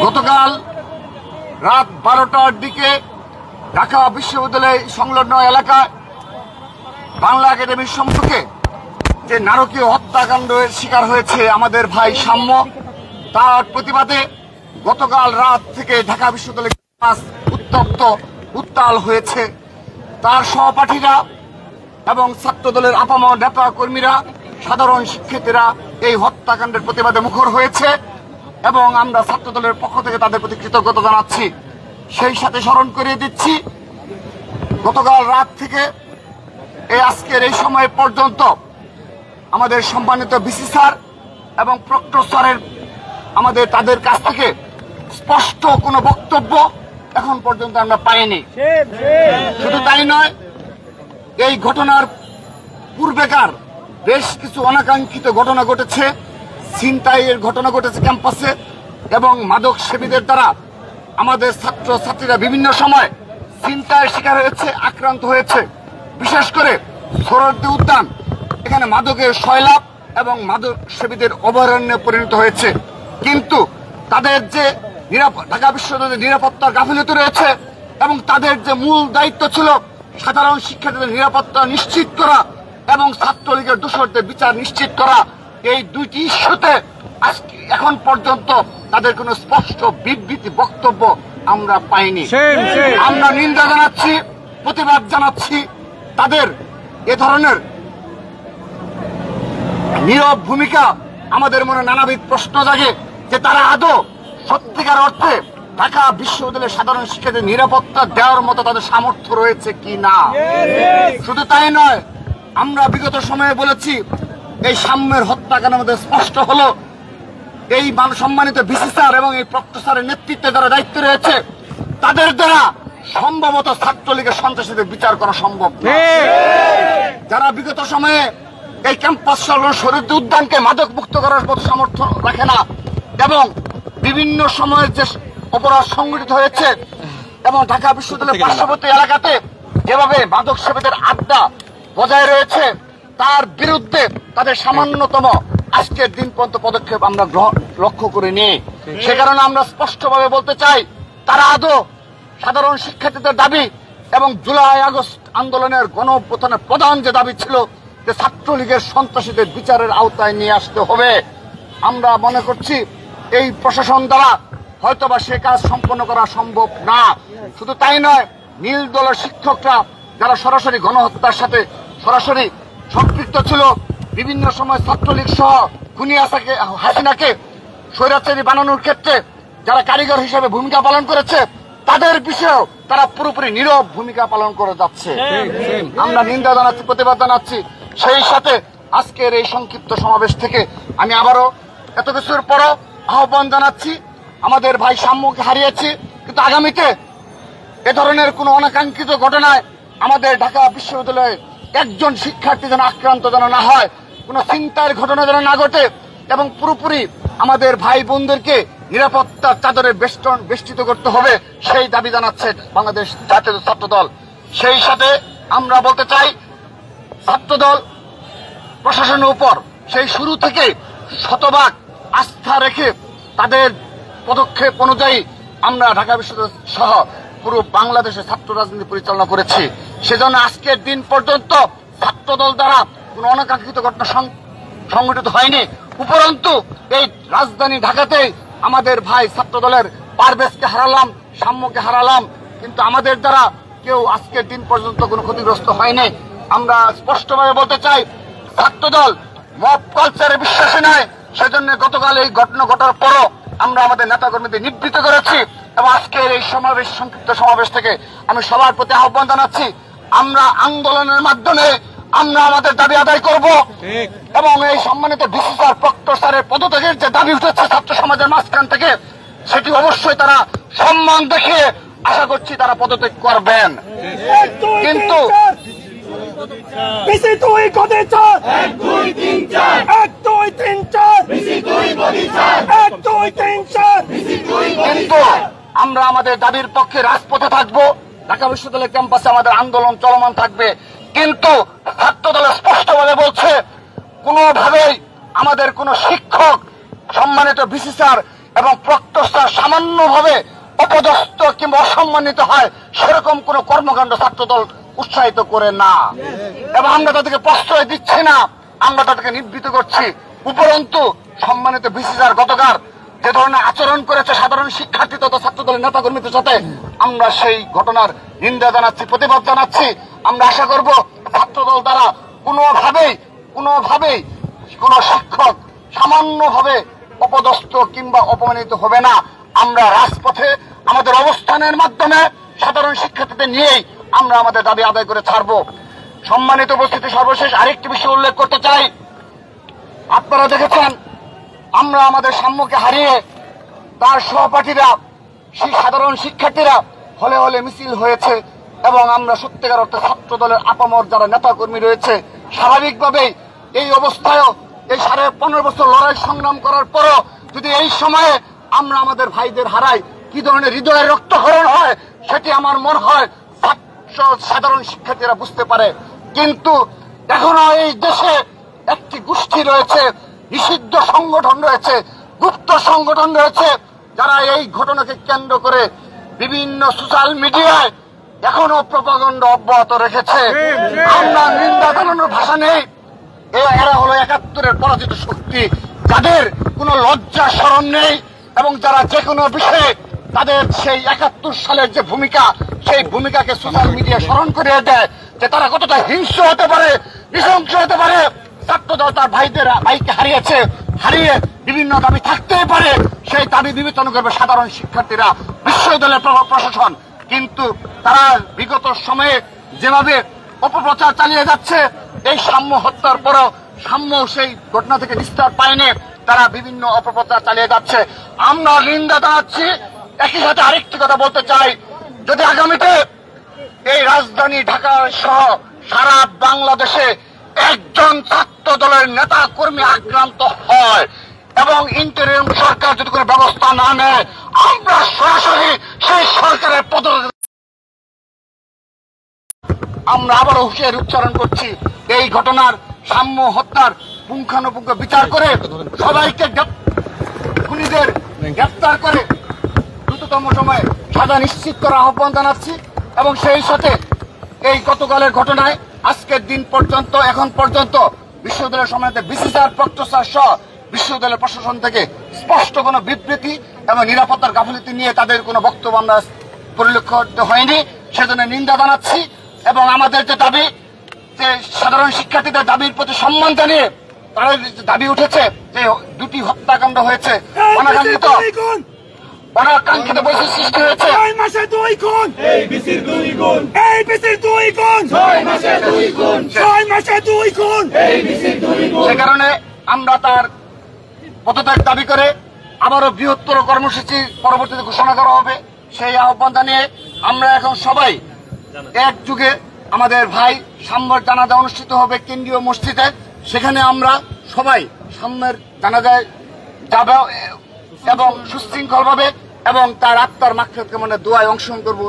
গতকাল রাত 12টার দিকে ঢাকা বিশ্ববিদ্যালয় সংলগ্ন এলাকায় বাংলা একাডেমির সম্মুখে যে নারকীয় হত্যাকাণ্ডের শিকার হয়েছে আমাদের ভাই সাম্য, তার প্রতিবাদে গতকাল রাত থেকে ঢাকা বিশ্ববিদ্যালয় উত্তপ্ত উত্তাল হয়েছে। তার সহপাঠীরা এবং ছাত্রদলের আপামর নেতা কর্মীরা, সাধারণ শিক্ষার্থীরা এই হত্যাকাণ্ডের প্রতিবাদে মুখর হয়েছে এবং আমরা ছাত্রদলের পক্ষ থেকে তাদের প্রতি কৃতজ্ঞতা জানাচ্ছি। সেই সাথে স্মরণ করিয়ে দিচ্ছি, গতকাল রাত থেকে আজকের এই সময় পর্যন্ত আমাদের সম্মানিত ভিসি স্যার এবং প্রক্টর স্যারের তাদের কাছ থেকে স্পষ্ট কোনো বক্তব্য এখন পর্যন্ত আমরা পাইনি। শুধু তাই নয়, এই ঘটনার পূর্বেকার বেশ কিছু অনাকাঙ্ক্ষিত ঘটনা ঘটেছে। ছিনতাইয়ের ঘটনা ঘটেছে ক্যাম্পাসে এবং মাদক সেবীদের দ্বারা আমাদের ছাত্র ছাত্রীরা বিভিন্ন সময় ছিনতাইয়ের শিকার হয়েছে, আক্রান্ত হয়েছে। বিশেষ করে সোহরাওয়ার্দী উদ্যান, এখানে মাদকের সয়লাভ এবং মাদক সেবীদের অভয়ারণ্যে পরিণত হয়েছে। কিন্তু তাদের যে ঢাকা বিশ্ববিদ্যালয়ের নিরাপত্তার গাফিলতি রয়েছে এবং তাদের যে মূল দায়িত্ব ছিল সাধারণ শিক্ষার্থীদের নিরাপত্তা নিশ্চিত করা এবং ছাত্রলীগের দোষরদের বিচার নিশ্চিত করা, এই দুইটি ইস্যুতে এখন পর্যন্ত তাদের কোনো স্পষ্ট বিবৃতি বক্তব্য আমরা পাইনি। আমরা নিন্দা জানাচ্ছি, প্রতিবাদ জানাচ্ছি। তাদের এ ধরনের নীরব ভূমিকা আমাদের মনে নানাবিধ প্রশ্ন জাগে যে তারা আদৌ সত্যিকার অর্থে ঢাকা বিশ্ববিদ্যালয়ের সাধারণ শিক্ষার্থীদের নিরাপত্তা দেওয়ার মতো তাদের সামর্থ্য রয়েছে কি না। শুধু তাই নয়, আমরা বিগত সময়ে বলেছি এই সাম্যের হত্যাকাণ্ড আমাদের স্পষ্ট হলো এই সম্মানিত ভিসি স্যার এবং এই প্রক্টর স্যারের নেতৃত্বে যারা দায়িত্ব রয়েছে তাদের দ্বারা সম্ভবত ছাত্রলীগের সন্ত্রাসীদের বিচার করা সম্ভব না। যারা বিগত সময়ে এই ক্যাম্পাস শহীদ উদ্যানকে মাদক মুক্ত করার মতো সামর্থ্য রাখে না এবং বিভিন্ন সময়ের যে অপরাধ সংঘটিত হয়েছে এবং ঢাকা বিশ্ববিদ্যালয়ের পার্শ্ববর্তী এলাকাতে যেভাবে মাদক সেবীদের আড্ডা বজায় রয়েছে, তার বিরুদ্ধে তাদের সামান্যতম আজকের দিন পর্যন্ত পদক্ষেপ আমরা লক্ষ্য করিনি। সে কারণে আমরা স্পষ্টভাবে বলতে চাই, তারা আদৌ সাধারণ শিক্ষার্থীদের দাবি এবং জুলাই আগস্ট আন্দোলনের গণঅভ্যুত্থানের প্রধান যে দাবি ছিল যে ছাত্রলীগের সন্ত্রাসীদের বিচারের আওতায় নিয়ে আসতে হবে, আমরা মনে করছি এই প্রশাসন দ্বারা হয়তোবা সে কাজ সম্পন্ন করা সম্ভব না। শুধু তাই নয়, নীল দলের শিক্ষকরা যারা সরাসরি গণহত্যার সাথে সরাসরি সম্পৃক্ত ছিল, বিভিন্ন সময় ছাত্রলীগ সহ খুনি হাসিনাকে স্বৈরাচারী বানানোর ক্ষেত্রে যারা কারিগর হিসেবে ভূমিকা পালন করেছে, তাদের বিষয়েও তারা পুরোপুরি নীরব ভূমিকা পালন করে যাচ্ছে। আমরা নিন্দা জানাচ্ছি, প্রতিবাদ জানাচ্ছি। সেই সাথে আজকের এই সংক্ষিপ্ত সমাবেশ থেকে আমি আবারও এত কিছুর পরও আহ্বান জানাচ্ছি, আমাদের ভাই সাম্যকে হারিয়েছি, কিন্তু আগামীতে এ ধরনের কোন অনাকাঙ্ক্ষিত ঘটনায় আমাদের ঢাকা বিশ্ববিদ্যালয়ের একজন শিক্ষার্থী যেন আক্রান্ত যেন না হয়, কোন ছিনতাইয়ের ঘটনা যেন না ঘটে এবং পুরোপুরি আমাদের ভাই বোনদেরকে নিরাপত্তার চাদরে বেষ্টিত করতে হবে, সেই দাবি জানাচ্ছে বাংলাদেশ জাতীয় ছাত্রদল। সেই সাথে আমরা বলতে চাই, ছাত্রদল প্রশাসনের উপর সেই শুরু থেকে শতভাগ আস্থা রেখে তাদের পদক্ষেপ অনুযায়ী আমরা ঢাকা বিশ্ববিদ্যালয় সহ পুরো বাংলাদেশে ছাত্র রাজনীতি পরিচালনা করেছি। সেজন্য আজকের দিন পর্যন্ত ছাত্রদল দ্বারা কোন অনাকাঙ্ক্ষিত ঘটনা সংঘটিত হয়নি। উপরন্তু এই রাজধানী ঢাকাতে আমাদের ভাই ছাত্রদলের পারভেজকে হারালাম, সাম্যকে হারালাম, কিন্তু আমাদের দ্বারা কেউ আজকের দিন পর্যন্ত কোনো ক্ষতিগ্রস্ত হয়নি। আমরা স্পষ্টভাবে বলতে চাই, ছাত্রদল মব কালচারে বিশ্বাসী নয়। সেজন্য গতকাল এই ঘটনা ঘটার পরও আমরা আমাদের নেতাকর্মীদের নিবৃত্ত করেছি এবং আজকের এই সমাবেশ, সংক্ষিপ্ত সমাবেশ থেকে আমি সবার প্রতি আহ্বান জানাচ্ছি, আমরা আন্দোলনের মাধ্যমে আমরা আমাদের দাবি আদায় করব এবং এই সম্মানিত ভিসি স্যার, প্রক্টর স্যারের পদত্যাগের যে দাবি উঠেছে ছাত্র সমাজের মাঝখান থেকে, সেটি অবশ্যই তারা সম্মান দেখিয়ে আশা করছি তারা পদত্যাগ করবেন। কিন্তু কিন্তু আমরা আমাদের দাবির পক্ষে রাজপথে থাকবো, ঢাকা বিশ্ববিদ্যালয় ক্যাম্পাসে আমাদের আন্দোলন চলমান থাকবে। কিন্তু ছাত্রদল স্পষ্টভাবে বলছে, কোনোভাবেই আমাদের কোন শিক্ষক, সম্মানিত ভিসি স্যার এবং প্রত্যষ্টা সামান্যভাবে অপদস্থ কিংবা অসম্মানিত হয় সেরকম কোন কর্মকাণ্ড ছাত্রদল উৎসাহিত করে না। এবং আমরা তাদেরকে প্রশ্রয় দিচ্ছি না, আমরা তাদেরকে নিবৃত্ত করছি। উপরন্তু সম্মানিত ভিসি স্যার গতকাল যে ধরনের আচরণ করেছে সাধারণ শিক্ষার্থী তথা ছাত্রদলের নেতাকর্মীদের সাথে, আমরা সেই ঘটনার নিন্দা জানাচ্ছি, প্রতিবাদ জানাচ্ছি। আমরা আশা করব ছাত্রদল দ্বারা কোনোভাবেই কোন শিক্ষক সামান্যভাবে অপদস্থ কিংবা অপমানিত হবে না। আমরা রাজপথে আমাদের অবস্থানের মাধ্যমে সাধারণ শিক্ষার্থীদের নিয়েই আমরা আমাদের দাবি আদায় করে ছাড়ব। সম্মানিত উপস্থিতি, সর্বশেষ আরেকটি বিষয় উল্লেখ করতে চাই। আপনারা দেখেছেন আমরা আমাদের সাম্যকে হারিয়ে তার সহপাঠীরা সেই সাধারণ শিক্ষার্থীরা হলে হলে মিছিল হয়েছে এবং আমরা সত্যিকার অর্থে ছাত্র দলের আপামর যারা নেতা কর্মী রয়েছে স্বাভাবিকভাবেই এই অবস্থায়ও এই 15.5 বছর লড়াই সংগ্রাম করার পরও যদি এই সময়ে আমরা আমাদের ভাইদের হারাই কি ধরনের হৃদয়ের রক্তক্ষরণ হয় সেটি আমার মনে হয় সাধারণ শিক্ষার্থীরা বুঝতে পারে। কিন্তু এখনো এই দেশে একটি গোষ্ঠী রয়েছে, নিষিদ্ধ সংগঠন রয়েছে, গুপ্ত সংগঠন রয়েছে, যারা এই ঘটনাকে কেন্দ্র করে বিভিন্ন সোশ্যাল মিডিয়ায় এখনো প্রপাগান্ডা অব্যাহত রেখেছে। আমরা নিন্দা জানানোর ভাষা নেই। এরা হলো 71-এর পরাজিত শক্তি, যাদের কোনো লজ্জা শরম নেই এবং যারা যে কোনো বিষয়ে তাদের সেই 71 সালের যে ভূমিকা সেই ভূমিকাকে সোশ্যাল মিডিয়া স্মরণ করিয়ে দেয় যে তারা কতটা হিংস্র হতে পারে, নৃশংস হতে পারে। ছাত্রদল তার ভাইকে হারিয়ে বিভিন্ন দাবি থাকতেই পারে, সেই দাবি বিবেচনা করবে সাধারণ শিক্ষার্থীরা, বিশ্ববিদ্যালয়ের প্রশাসন। কিন্তু তারা বিগত সময়ে যেভাবে অপপ্রচার চালিয়ে যাচ্ছে, এই সাম্য হত্যার পরও সাম্য সেই ঘটনা থেকে নিস্তার পায়নি, তারা বিভিন্ন অপপ্রচার চালিয়ে যাচ্ছে। আমরা নিন্দা জানাচ্ছি। একই সাথে আরেকটি কথা বলতে চাই, যদি আগামীতে এই রাজধানী ঢাকা সহ সারা বাংলাদেশে একজন ছাত্র দলের নেতা কর্মী আক্রান্ত হয় এবং ইন্টারিম সরকার যদি কোনো ব্যবস্থা না নেয়, আমরা সরাসরি সেই সরকারের আমরা আবারও হুঁশিয়ারি উচ্চারণ করছি। এই ঘটনার সাম্য হত্যার পুঙ্খানুপুঙ্খ বিচার করে সবাইকে খুনিদের গ্রেপ্তার করে দ্রুততম সময়ে সাজা নিশ্চিত করার আহ্বান জানাচ্ছি। এবং সেই সাথে এই গতকালের ঘটনায় আজকের দিন পর্যন্ত এখন পর্যন্ত বিশ্ববিদ্যালয়ের সম্মানিত ভিসি স্যার, প্রক্টর স্যার সহ বিশ্ববিদ্যালয়ের প্রশাসন থেকে স্পষ্ট কোনো বিবৃতি এবং নিরাপত্তার গাফিলতি নিয়ে তাদের কোনো বক্তব্য আমরা পরিলক্ষিত হয়নি, সেজন্য নিন্দা জানাচ্ছি। এবং আমাদের যে দাবি, যে সাধারণ শিক্ষার্থীদের দাবির প্রতি সম্মান জানিয়ে তাদের যে দাবি উঠেছে যে 2টি হত্যাকাণ্ড হয়েছে, অনাকাঙ্ক্ষিত পরিস্থিতি সৃষ্টি হয়েছে। সে কারণে আমরা তার পদত্যাগ দাবি করে আবারও বৃহত্তর কর্মসূচি পরবর্তীতে ঘোষণা করা হবে, সেই আহ্বান জানিয়ে আমরা এখন সবাই একযুগে আমাদের ভাই সাম্যের জানাজা অনুষ্ঠিত হবে কেন্দ্রীয় মসজিদে, সেখানে আমরা সবাই সাম্যের জানাজায় যাব এবং সুশৃঙ্খলভাবে এবং তার আত্মার মাগফিরাত কামনায় দোয়ায় অংশগ্রহণ করব।